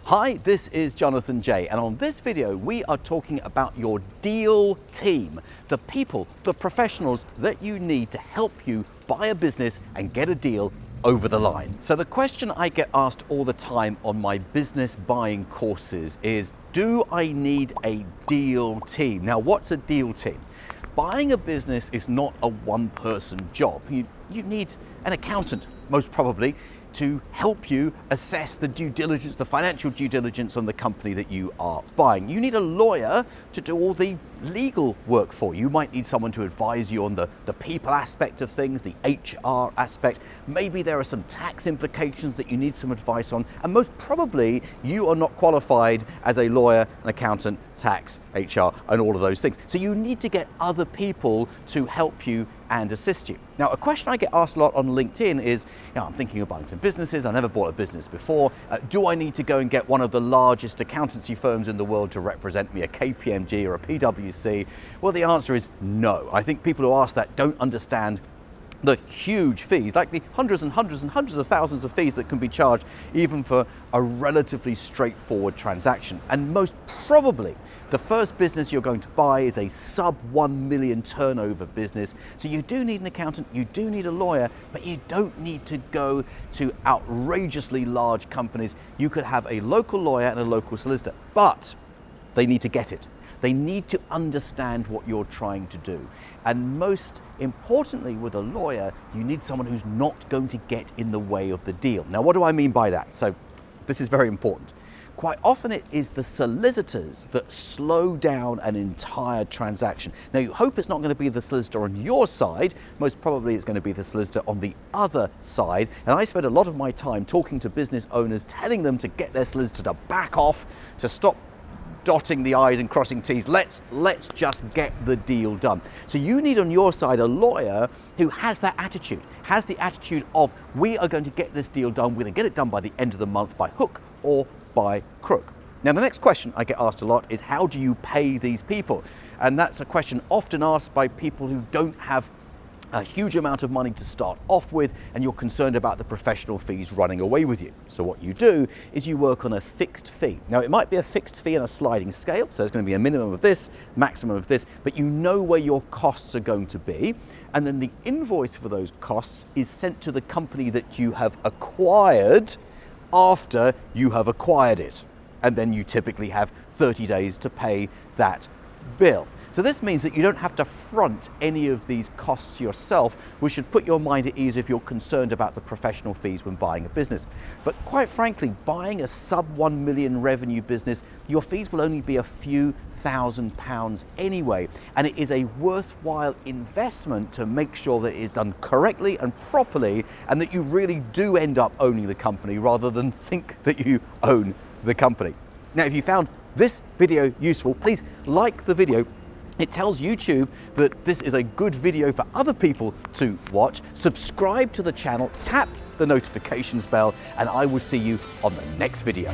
Hi, this is Jonathan J, and on this video we are talking about your deal team, the people, the professionals that you need to help you buy a business and get a deal over the line. So the question I get asked all the time on my business buying courses is, do I need a deal team? Now, what's a deal team? Buying a business is not a one-person job. You need an accountant, most probably, to help you assess the due diligence, the financial due diligence on the company that you are buying. You need a lawyer to do all the legal work for you. You might need someone to advise you on the people aspect of things, the HR aspect. Maybe there are some tax implications that you need some advice on. And most probably, you are not qualified as a lawyer, an accountant, tax, HR, and all of those things. So you need to get other people to help you and assist you. Now, a question I get asked a lot on LinkedIn is, I'm thinking of buying some businesses. I never bought a business before. Do I need to go and get one of the largest accountancy firms in the world to represent me, a KPMG or a PwC? Well, the answer is no. I think people who ask that don't understand the huge fees, like the hundreds and hundreds and hundreds of thousands of fees that can be charged even for a relatively straightforward transaction. And most probably, the first business you're going to buy is a sub 1 million turnover business. So you do need an accountant, you do need a lawyer, but you don't need to go to outrageously large companies. You could have a local lawyer and a local solicitor, but they need to get it. They need to understand what you're trying to do. And most importantly, with a lawyer, you need someone who's not going to get in the way of the deal. Now, what do I mean by that? So this is very important. Quite often it is the solicitors that slow down an entire transaction. Now, you hope it's not going to be the solicitor on your side. Most probably it's going to be the solicitor on the other side. And I spend a lot of my time talking to business owners, telling them to get their solicitor to back off, to stop dotting the I's and crossing T's. Let's just get the deal done. So you need on your side a lawyer who has that attitude, has the attitude of, we are going to get this deal done. We're going to get it done by the end of the month by hook or by crook. Now, the next question I get asked a lot is, how do you pay these people? And that's a question often asked by people who don't have a huge amount of money to start off with, and you're concerned about the professional fees running away with you. So what you do is you work on a fixed fee. Now, it might be a fixed fee in a sliding scale, so there's going to be a minimum of this, maximum of this, but you know where your costs are going to be, and then the invoice for those costs is sent to the company that you have acquired after you have acquired it. And then you typically have 30 days to pay that bill. So this means that you don't have to front any of these costs yourself, which should put your mind at ease if you're concerned about the professional fees when buying a business. But quite frankly, buying a sub 1 million revenue business, your fees will only be a few £1,000s anyway. And it is a worthwhile investment to make sure that it is done correctly and properly, and that you really do end up owning the company rather than think that you own the company. Now, if you found this video useful, please like the video. It tells YouTube that this is a good video for other people to watch. Subscribe to the channel, tap the notifications bell, and I will see you on the next video.